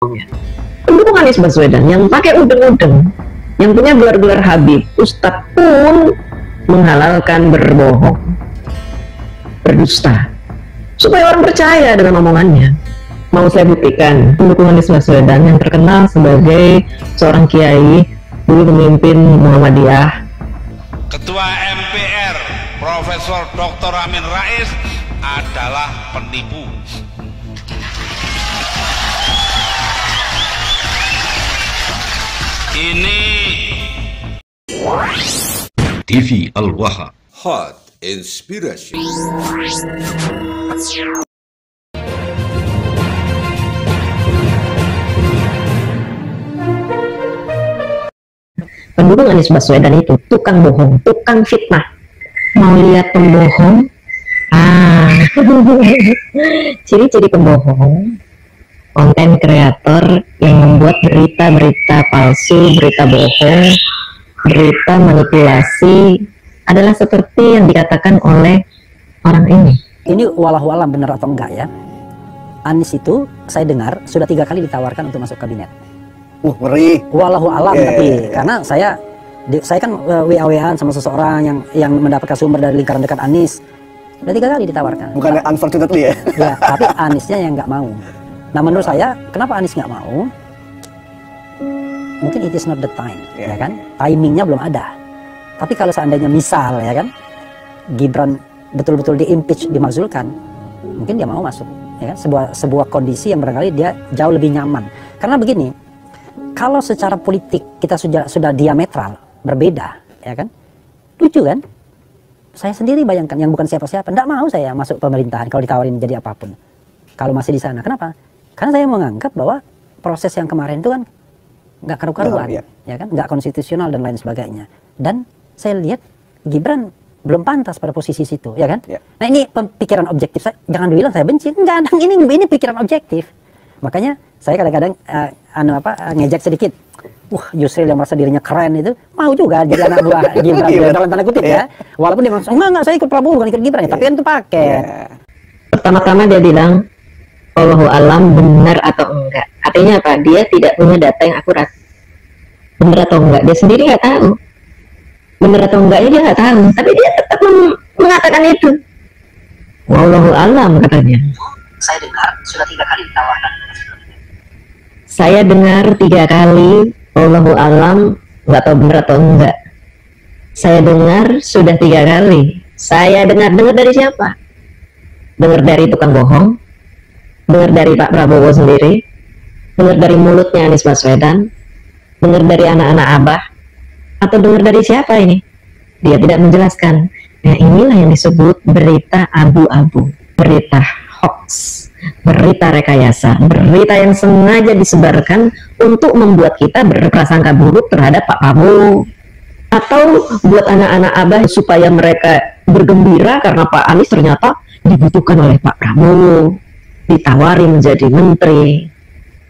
berbohongnya. Pendukung Anies Baswedan yang pakai udeng-udeng, yang punya gelar-gelar Habib, Ustadz pun menghalalkan berbohong, berdusta, supaya orang percaya dengan omongannya. Mau saya buktikan, pendukung Anies Baswedan yang terkenal sebagai seorang kiai, dulu memimpin Muhammadiyah. Ketua MPR Profesor Dr. Amin Rais adalah penipu. Ini TV Al-Waha Hot Inspiration. Pendukung Anies Baswedan itu tukang bohong, tukang fitnah. Mau lihat pembohong? Ciri-ciri pembohong, konten kreator yang membuat berita-berita palsu, berita bohong, berita manipulasi adalah seperti yang dikatakan oleh orang ini. Ini walau alam benar atau enggak ya? Anies itu saya dengar sudah 3 kali ditawarkan untuk masuk kabinet. Ngeri. Walau alam tapi karena saya kan WA-WA sama seseorang yang mendapatkan sumber dari lingkaran dekat Anies. Udah 3 kali ditawarkan. Bukan unfortunately ya? Ya, tapi Aniesnya yang nggak mau. Nah menurut saya, kenapa Anies nggak mau? Mungkin it is not the time, ya kan? Timingnya belum ada. Tapi kalau seandainya misal, ya kan, Gibran betul-betul di-impeach, dimakzulkan, mungkin dia mau masuk, ya kan? Sebuah kondisi yang barangkali dia jauh lebih nyaman. Karena begini, kalau secara politik kita sudah diametral berbeda, ya kan? Lucu kan? Saya sendiri bayangkan yang bukan siapa-siapa, enggak mau saya masuk pemerintahan kalau ditawarin jadi apapun. Kalau masih di sana, kenapa? Karena saya menganggap bahwa proses yang kemarin itu kan nggak karu-karuan, ya kan, nggak konstitusional dan lain sebagainya. Dan saya lihat Gibran belum pantas pada posisi situ, ya kan? Nah ini pikiran objektif saya, jangan bilang saya benci, enggak, ini pikiran objektif. Makanya saya kadang-kadang ngejek sedikit. Yusril yang merasa dirinya keren itu mau juga jadi anak buah Gibran dalam tanda kutip ya. Walaupun dia bilang enggak saya ikut Prabowo bukan ikut Gibran ya, tapi kan itu paket. Pertama-tama dia bilang wallahu alam benar atau enggak. Artinya apa? Dia tidak punya data yang akurat. Benar atau enggak? Dia sendiri nggak tahu. Benar atau enggaknya dia nggak tahu. Tapi dia tetap mengatakan itu. Wallahu alam katanya. Saya dengar sudah 3 kali ditawarkan. Saya dengar 3 kali. Wallahu alam, nggak tahu benar atau enggak. Saya dengar sudah 3 kali. Saya dengar dari siapa? Dengar dari tukang bohong, dengar dari Pak Prabowo sendiri, dengar dari mulutnya Anies Baswedan, dengar dari anak-anak Abah, atau dengar dari siapa ini? Dia tidak menjelaskan. Nah inilah yang disebut berita abu-abu, berita hoax, berita rekayasa, berita yang sengaja disebarkan untuk membuat kita berprasangka buruk terhadap Pak Prabowo, atau buat anak-anak Abah supaya mereka bergembira karena Pak Anies ternyata dibutuhkan oleh Pak Prabowo, ditawari menjadi menteri.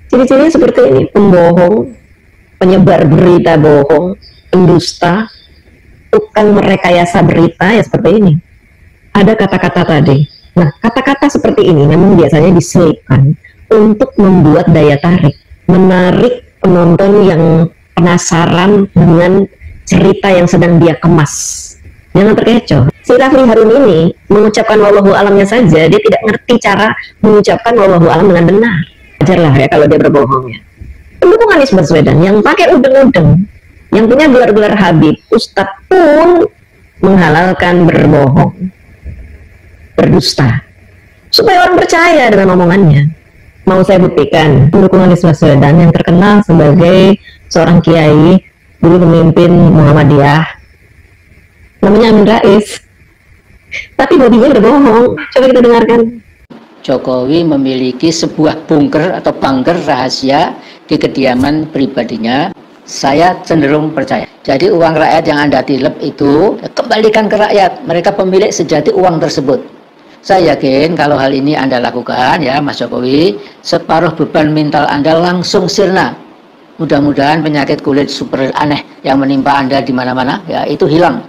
Ciri-cirinya seperti ini, pembohong, penyebar berita bohong, pendusta, tukang merekayasa berita, ya seperti ini. Ada kata-kata tadi. Nah, kata-kata seperti ini memang biasanya diselipkan untuk membuat daya tarik, menarik penonton yang penasaran dengan cerita yang sedang dia kemas. Jangan terkecoh. Si Rafli Harun ini mengucapkan wallahu alamnya saja, dia tidak ngerti cara mengucapkan wallahu alam dengan benar. Wajarlah ya kalau dia berbohongnya. Pendukung Anies Baswedan yang pakai udeng-udeng, yang punya gelar-gelar Habib, Ustadz pun menghalalkan berbohong, berdusta, supaya orang percaya dengan omongannya. Mau saya buktikan, pendukung Anies Baswedan yang terkenal sebagai seorang kiai, dulu memimpin Muhammadiyah, namanya Amin Rais, tapi bodinya berbohong. Coba kita dengarkan. Jokowi memiliki sebuah bunker atau bunker rahasia di kediaman pribadinya. Saya cenderung percaya. Jadi uang rakyat yang Anda tilep itu kembalikan ke rakyat. Mereka pemilik sejati uang tersebut. Saya yakin kalau hal ini Anda lakukan ya Mas Jokowi, separuh beban mental Anda langsung sirna. Mudah-mudahan penyakit kulit super aneh yang menimpa Anda di mana-mana ya itu hilang.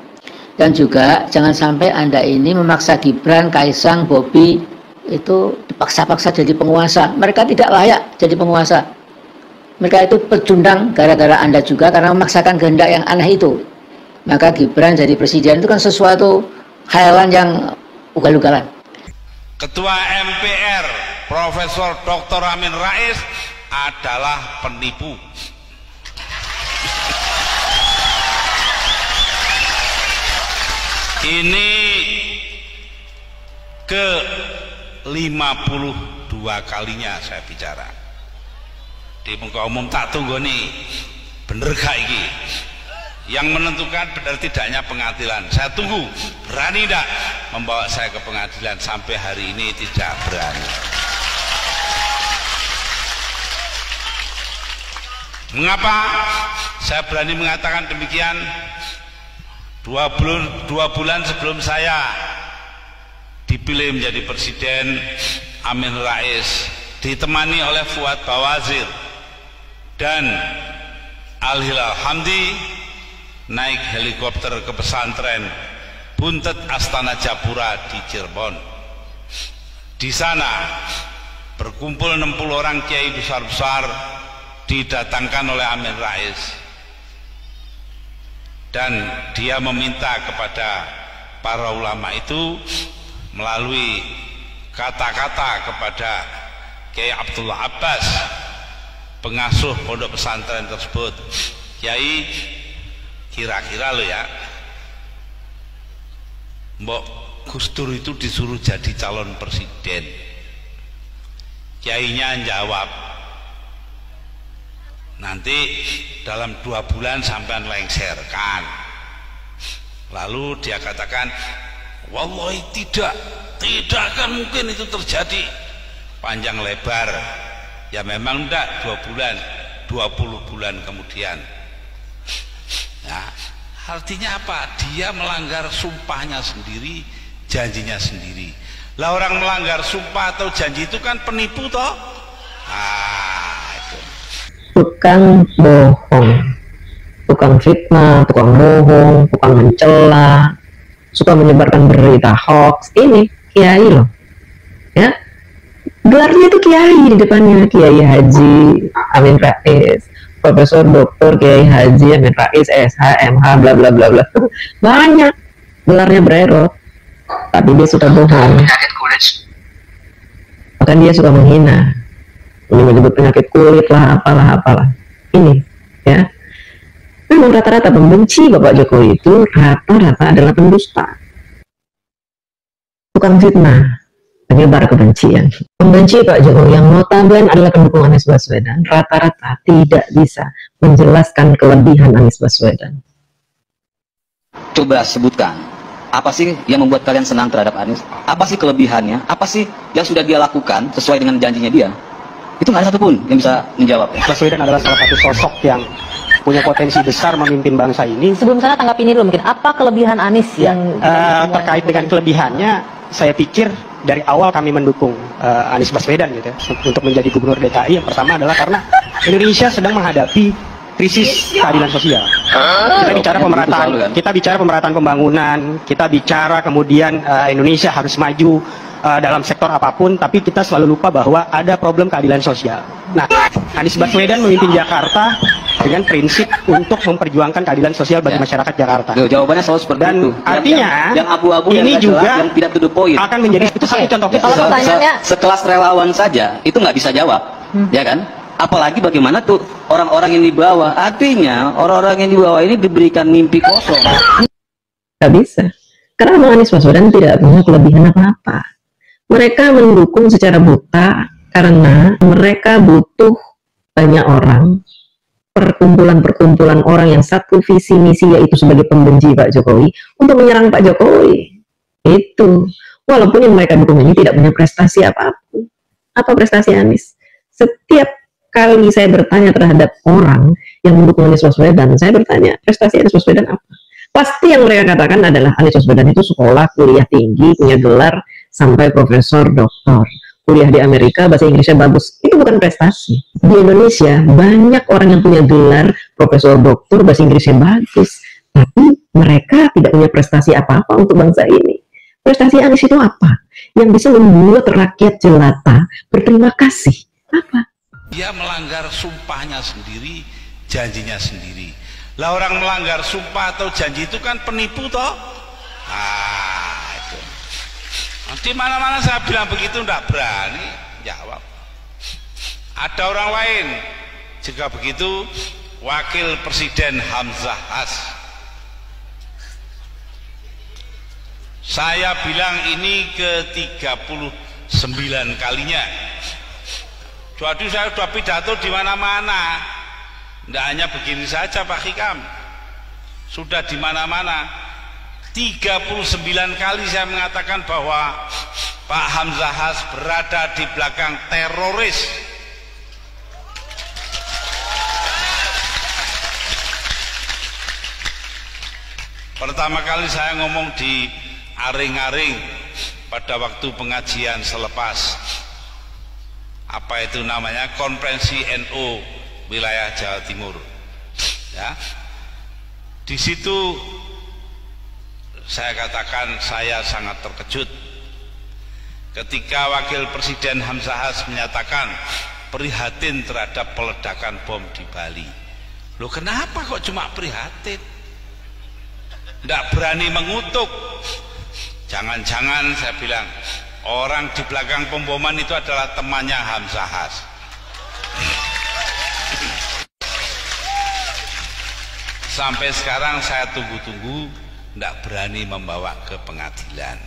Dan juga jangan sampai Anda ini memaksa Gibran, Kaisang, Bobi itu dipaksa-paksa jadi penguasa. Mereka tidak layak jadi penguasa. mereka itu pecundang gara-gara Anda juga karena memaksakan kehendak yang aneh itu. Maka Gibran jadi presiden itu kan sesuatu khayalan yang ugal-ugalan. Ketua MPR Profesor Dr. Amin Rais adalah penipu. Ini ke 52 kalinya saya bicara di muka umum. Tak tunggu nih, bener gak ini? Yang menentukan benar tidaknya pengadilan. Saya tunggu, berani tidak membawa saya ke pengadilan? Sampai hari ini tidak berani. Mengapa saya berani mengatakan demikian? 2 bulan sebelum saya dipilih menjadi presiden, Amin Rais ditemani oleh Fuad Bawazir dan Al-Hilal Hamdi naik helikopter ke pesantren Buntet Astana Japura di Cirebon. Di sana berkumpul 60 orang kiai besar-besar didatangkan oleh Amin Rais, dan dia meminta kepada para ulama itu melalui kata-kata kepada Kiai Abdullah Abbas, pengasuh pondok pesantren tersebut, Kiai, kira-kira lo ya, Mbok Gus Dur itu disuruh jadi calon presiden. Kiainya jawab, nanti dalam 2 bulan sampean lengserkan. Lalu dia katakan, wallahi tidak akan mungkin itu terjadi. Panjang lebar, ya memang enggak 2 bulan, 20 bulan kemudian. Nah, artinya apa? Dia melanggar sumpahnya sendiri, janjinya sendiri. Lah orang melanggar sumpah atau janji itu kan penipu toh. Itu Tukang bohong, tukang fitnah, tukang bohong, tukang mencela, suka menyebarkan berita hoax. Ini kiai loh, ya, gelarnya itu kiai, di depannya Kiai Haji Amin Rais, Profesor Dr. Kiai Haji Amin Rais, SH, MH, bla bla bla bla, banyak gelarnya bererot, tapi dia suka bohong. Bahkan dia suka menghina, menyebut penyakit kulit lah, apalah. Ini, ya. Memang rata-rata pembenci Bapak Jokowi itu rata-rata adalah pendusta, tukang fitnah, penyebar kebencian. Pembenci Pak Jokowi yang notabene adalah pendukung Anies Baswedan rata-rata tidak bisa menjelaskan kelebihan Anies Baswedan. Coba sebutkan, apa sih yang membuat kalian senang terhadap Anies? Apa sih kelebihannya? Apa sih yang sudah dia lakukan sesuai dengan janjinya dia? Itu nggak ada satupun yang bisa menjawab. Baswedan adalah salah satu sosok yang punya potensi besar memimpin bangsa ini. Sebelum sana tanggapi ini dulu mungkin, apa kelebihan Anies yang terkait dengan kelebihannya, saya pikir dari awal kami mendukung Anies Baswedan gitu untuk menjadi gubernur DKI. Yang pertama adalah karena Indonesia sedang menghadapi krisis keadilan sosial. Kita bicara pemerataan pembangunan, kita bicara kemudian Indonesia harus maju dalam sektor apapun, tapi kita selalu lupa bahwa ada problem keadilan sosial. Nah, Anies Baswedan memimpin Jakarta dengan prinsip untuk memperjuangkan keadilan sosial bagi masyarakat Jakarta. Jawabannya selalu seperti itu. Artinya yang abu-abu ini yang juga jelas, yang tidak to the point akan menjadi itu satu contoh. Kalau pertanyaannya sekelas relawan saja itu nggak bisa jawab, ya kan? Apalagi bagaimana tuh orang-orang yang di bawah. Artinya orang-orang yang di bawah ini diberikan mimpi kosong. Nggak bisa, karena Anies Baswedan tidak punya kelebihan apa-apa. Mereka mendukung secara buta karena mereka butuh banyak orang, perkumpulan-perkumpulan orang yang satu visi misi, yaitu sebagai pembenci Pak Jokowi, untuk menyerang Pak Jokowi. Itu walaupun yang mereka dukung ini tidak punya prestasi apapun. Apa prestasi Anies? Setiap kali saya bertanya terhadap orang yang mendukung Anies Baswedan, saya bertanya, prestasi Anies Baswedan apa? Pasti yang mereka katakan adalah Anies Baswedan itu sekolah, kuliah tinggi, punya gelar sampai profesor, doktor, kuliah di Amerika, bahasa Inggrisnya bagus. Itu bukan prestasi. Di Indonesia banyak orang yang punya gelar profesor, doktor, bahasa Inggrisnya bagus, tapi mereka tidak punya prestasi apa-apa untuk bangsa ini. Prestasi Anies itu apa? Yang bisa membuat rakyat jelata berterima kasih. Apa? Dia melanggar sumpahnya sendiri, janjinya sendiri. Lah orang melanggar sumpah atau janji itu kan penipu toh. Itu. Di mana-mana saya bilang begitu tidak berani jawab. Ada orang lain juga begitu, Wakil Presiden Hamzah Has. Saya bilang ini ke-39 kalinya. Jadi saya sudah pidato di mana-mana. Tidak hanya begini saja Pak Hikam. Sudah di mana-mana. 39 kali saya mengatakan bahwa Pak Hamzah Has berada di belakang teroris. Pertama kali saya ngomong di Aring-Aring pada waktu pengajian selepas apa itu namanya konferensi NU wilayah Jawa Timur, ya. Di situ saya katakan saya sangat terkejut ketika Wakil Presiden Hamzah Has menyatakan prihatin terhadap peledakan bom di Bali. Loh, kenapa kok cuma prihatin? Tidak berani mengutuk. Jangan-jangan saya bilang orang di belakang pemboman itu adalah temannya Hamzah Has. Sampai sekarang saya tunggu-tunggu, tidak berani membawa ke pengadilan.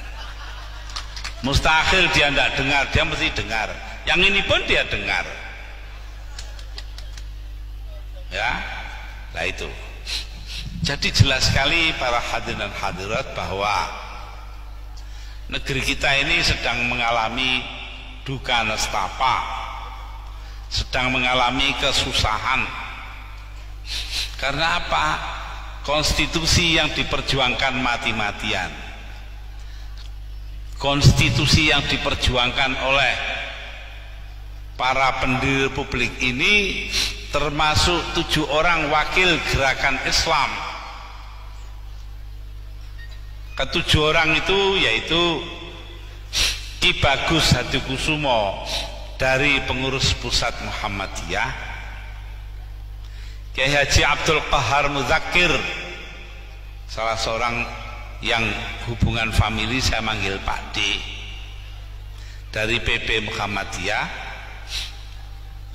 Mustahil dia tidak dengar, dia mesti dengar. Yang ini pun dia dengar. Ya, nah itu. Jadi jelas sekali para hadirin dan hadirat bahwa negeri kita ini sedang mengalami duka nestapa, sedang mengalami kesusahan. Karena apa? Konstitusi yang diperjuangkan mati-matian, konstitusi yang diperjuangkan oleh para pendiri republik ini, termasuk 7 orang wakil gerakan Islam. Ke-7 orang itu yaitu Ki Bagus Hadikusumo dari pengurus pusat Muhammadiyah, Kiai Haji Abdul Qahar Muzakir, salah seorang yang hubungan famili saya manggil Pak D, dari PP Muhammadiyah,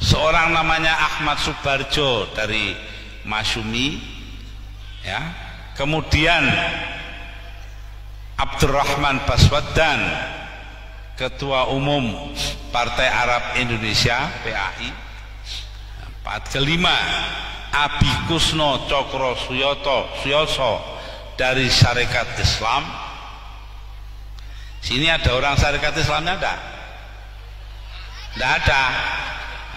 seorang namanya Ahmad Subarjo dari Masyumi, ya. Kemudian Abdurrahman Baswaddan, Ketua Umum Partai Arab Indonesia PAI. Kelima, Abi Kusno Cokro Suyoso dari Syarikat Islam. Sini ada orang Syarikat Islamnya enggak? Enggak ada.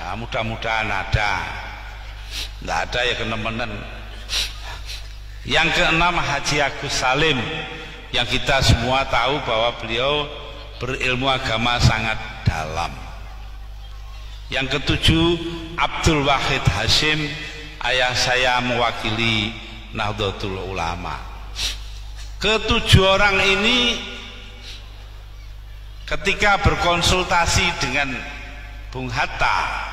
Nah, mudah-mudahan ada. Enggak ada ya kenemenen. Yang keenam Haji Agus Salim, yang kita semua tahu bahwa beliau berilmu agama sangat dalam. Yang ketujuh Abdul Wahid Hashim, ayah saya mewakili Nahdlatul Ulama. Ke-7 orang ini ketika berkonsultasi dengan Bung Hatta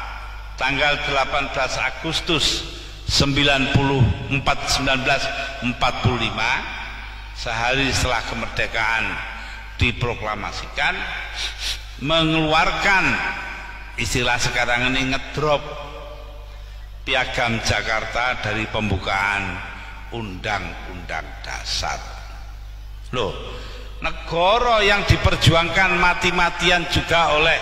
tanggal 18 Agustus 1945, sehari setelah kemerdekaan diproklamasikan, mengeluarkan istilah sekarang ini ngedrop Piagam Jakarta dari pembukaan Undang-Undang Dasar. Loh, negara yang diperjuangkan mati-matian juga oleh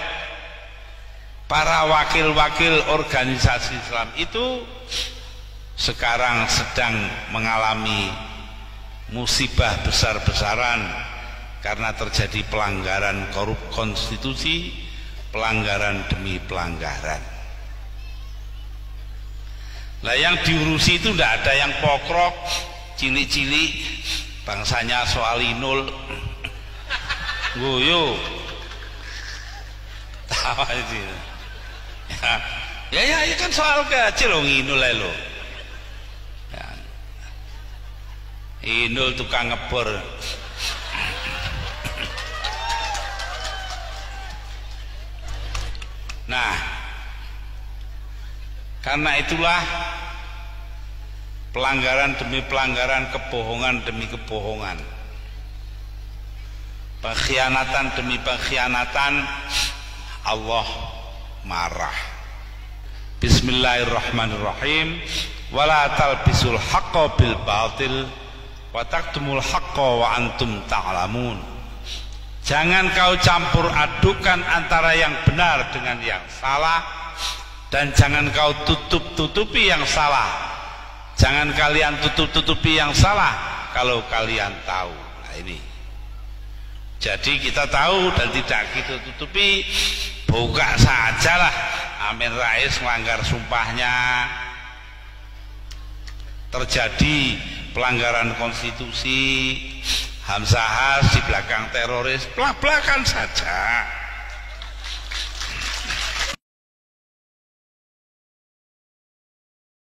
para wakil-wakil organisasi Islam itu sekarang sedang mengalami musibah besar-besaran karena terjadi pelanggaran korup konstitusi, pelanggaran demi pelanggaran. Lah yang diurusi itu tidak ada yang pokrok, cilik-cilik, bangsanya soal inul, guyu, tawa itu. Ya kan soal kecil loh, inul lo. Ya. Inul tukang ngebor. Nah, Karena itulah pelanggaran demi pelanggaran, kebohongan demi kebohongan, pengkhianatan demi pengkhianatan, Allah marah. Bismillahirrahmanirrahim. Wala talbisul haqqo bil batil wa taktumul haqqo wa antum ta'lamun. Jangan kau campur adukan antara yang benar dengan yang salah, dan jangan kau tutup-tutupi yang salah. Jangan kalian tutup-tutupi yang salah kalau kalian tahu. Nah ini. Jadi kita tahu dan tidak kita tutupi, buka sajalah. Amin Rais melanggar sumpahnya, terjadi pelanggaran konstitusi, Hamzahas di belakang teroris, belak-belakan saja.